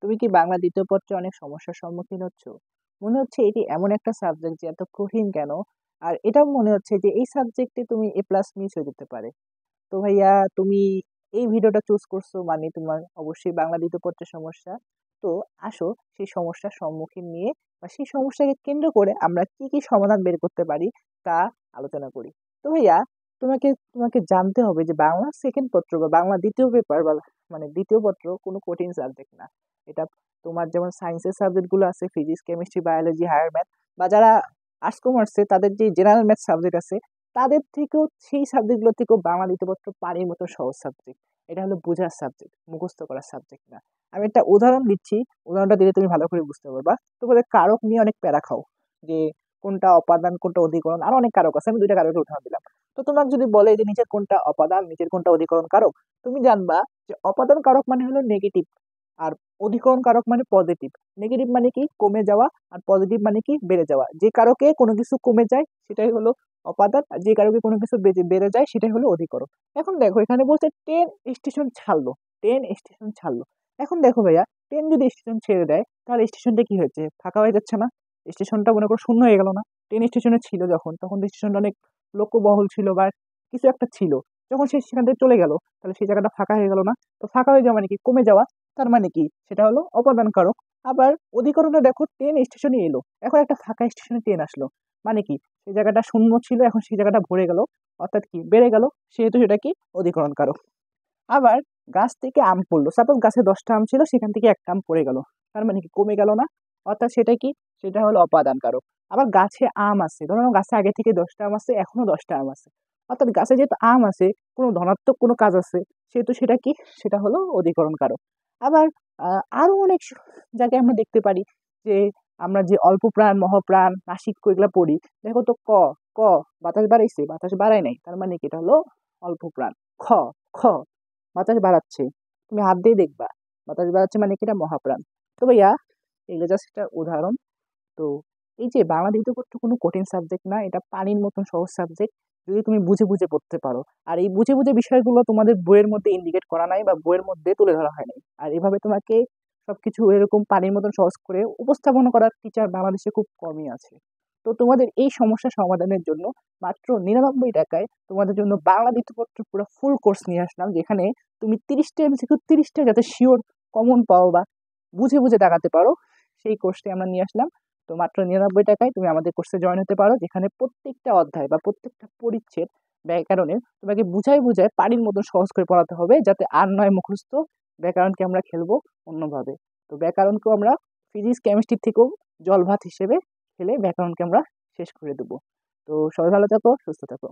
তুমি কি বাংলা দ্বিতীয় পত্রে অনেক সমস্যার সম্মুখীন হচ্ছ? মনে হচ্ছে এটি এমন একটা সাবজেক্ট যে এত কঠিন কেন? আর এটাও মনে হচ্ছে যে এই সাবজেক্টে তুমি এ প্লাস মিস হয়ে যেতে পারে। তো ভাইয়া তুমি এই ভিডিওটা চুজ করছো মানে তোমার অবশ্যই বাংলা দ্বিতীয় পত্রের সমস্যা। তো আসো সেই সমস্যার সম্মুখীন নিয়ে বা সেই সমস্যাকে কেন্দ্র করে আমরা কি সমাধান বের করতে পারি তা আলোচনা করি। তো ভাইয়া তোমাকে তোমাকে জানতে হবে যে বাংলা সেকেন্ড পত্র বা বাংলা দ্বিতীয় পেপার বা মানে দ্বিতীয় পত্র কোনো কঠিন সাবজেক্ট না। এটা তোমার যেমন সায়েন্সের সাবজেক্ট গুলো আছে physics, chemistry, biology, higher math বা যারা আর্টস কমার্সে তাদের যে জেনারেল ম্যাথ সাবজেক্ট আছে তাদের থেকেও সেই সাবজেক্টগুলো থেকেও বাংলা দ্বিতীয় পত্র পানির মতো সহজ সাবজেক্ট। এটা হলো বোঝার সাবজেক্ট, মুখস্থ করার সাবজেক্ট না। আমি একটা উদাহরণ দিচ্ছি, উদাহরণটা দিলে তুমি ভালো করে বুঝতে পারবা। তোমাদের কারক নিয়ে অনেক প্যারা খাও যে কোনটা অপাদান কোনটা অধিকরণ, আরো অনেক কারক আছে, আমি দুইটা কারকের উদাহরণ দিলাম। তো তোমাকে যদি বলে যে নিচের কোনটা অপাদান নিচের কোনটা অধিকরণ কারক, তুমি জানবা যে অপাদান কারক মানে হলো নেগেটিভ, আর অধিকরণ কারক মানে পজিটিভ। নেগেটিভ মানে কি কমে যাওয়া, আর পজিটিভ মানে কি বেড়ে যাওয়া। যে কারকে কোনো কিছু কমে যায় সেটাই হলো অপাদান, আর যে কারকে কোনো কিছু বেড়ে যায় সেটাই হলো অধিকরণ। এখন দেখো এখানে বলছে ট্রেন স্টেশন ছাড়লো, ট্রেন স্টেশন ছাড়লো। এখন দেখো ভাইয়া, ট্রেন যদি স্টেশন ছেড়ে দেয় তাহলে স্টেশনটা কি হয়েছে, ফাঁকা হয়ে যাচ্ছে না? স্টেশনটা মনে করো শূন্য হয়ে গেল না? ট্রেন স্টেশনে ছিল যখন, তখন স্টেশনটা অনেক লোকবহুল ছিল বা কিছু একটা ছিল। যখন সে সেখান থেকে চলে গেল তাহলে সেই জায়গাটা ফাঁকা হয়ে গেল না? তো ফাঁকা হয়ে যাওয়া মানে কি কমে যাওয়া, তার মানে কি সেটা হলো অপাদান কারক। আবার অধিকরণে দেখো ট্রেন স্টেশনে এলো, এখন একটা ফাঁকা স্টেশনে ট্রেন আসলো, মানে কি সেই জায়গাটা শূন্য ছিল এখন সেই জায়গাটা ভরে গেল, অর্থাৎ কি বেড়ে গেল, সেহেতু সেটা কি অধিকরণ কারক। আবার গাছ থেকে আম পড়লো, সাপোজ গাছে 10টা আম ছিল সেখান থেকে একটা আম পড়ে গেল, তার মানে কি কমে গেল না? অর্থাৎ সেটা কি, সেটা হলো অপাদান কারক। আবার গাছে আম আছে, ধরো গাছে আগে থেকে 10টা আম আছে এখনো 10টা আম আছে, অর্থাৎ গাছে যেহেতু আম আছে কোনো ধনাত্মক কোনো কাজ আছে, সেহেতু সেটা কি, সেটা হলো অধিকরণ কারক। আবার আরো অনেক জায়গায় আমরা দেখতে পারি যে আমরা যে অল্প প্রাণ মহাপ্রাণ নাসিক্য এগুলা পড়ি, দেখো তো ক, ক বাতাস বাড়াইছে বাতাস বাড়ায় নাই, তার মানে কি এটা হলো অল্প প্রাণ। খ, খ বাতাস বাড়াচ্ছে, তুমি হাত দিয়ে দেখবা বাতাস বাড়াচ্ছে মানে কি এটা মহাপ্রাণ। তো ভাইয়া এগুলো জাস্ট একটা উদাহরণ। তো এই যে বাংলা দ্বিতীয় পত্র কোনো কঠিন সাবজেক্ট না, এটা পানির মতন সহজ সাবজেক্ট যদি তুমি বুঝে বুঝে পড়তে পারো। আর এই বুঝে বুঝে বিষয়গুলো তোমাদের বইয়ের মধ্যে ইন্ডিকেট করা নাই বা বইয়ের মধ্যে তুলে ধরা হয় নাই। আর এভাবে তোমাকে সবকিছু এরকম পানির মতন সহজ করে উপস্থাপন করার টিচার বাংলাদেশে খুব কমই আছে। তো তোমাদের এই সমস্যা সমাধানের জন্য মাত্র 99 টাকায় তোমাদের জন্য বাংলা দ্বিতীয় পত্র পুরো ফুল কোর্স নিয়ে আসলাম, যেখানে তুমি 30টা এমসিকিউ 30টা যাতে শিওর কমন পাও বা বুঝে বুঝে তাকাতে পারো, সেই কোর্সটি আমরা নিয়ে আসলাম। তো মাত্র 99 টাকায় তুমি আমাদের কোর্সে জয়েন হতে পারো, যেখানে প্রত্যেকটা অধ্যায় বা প্রত্যেকটা পরিচ্ছেদ ব্যাকরণের তোমাকে বুঝাই বুঝাই পানির মতন সহজ করে পড়াতে হবে, যাতে আর নয় মুখস্থ। ব্যাকরণকে আমরা খেলবো অন্যভাবে। তো ব্যাকরণকেও আমরা ফিজিক্স কেমিস্ট্রি থেকেও জল ভাত হিসেবে খেলে ব্যাকরণকে আমরা শেষ করে দেবো। তো সবাই ভালো থাকো, সুস্থ থাকো।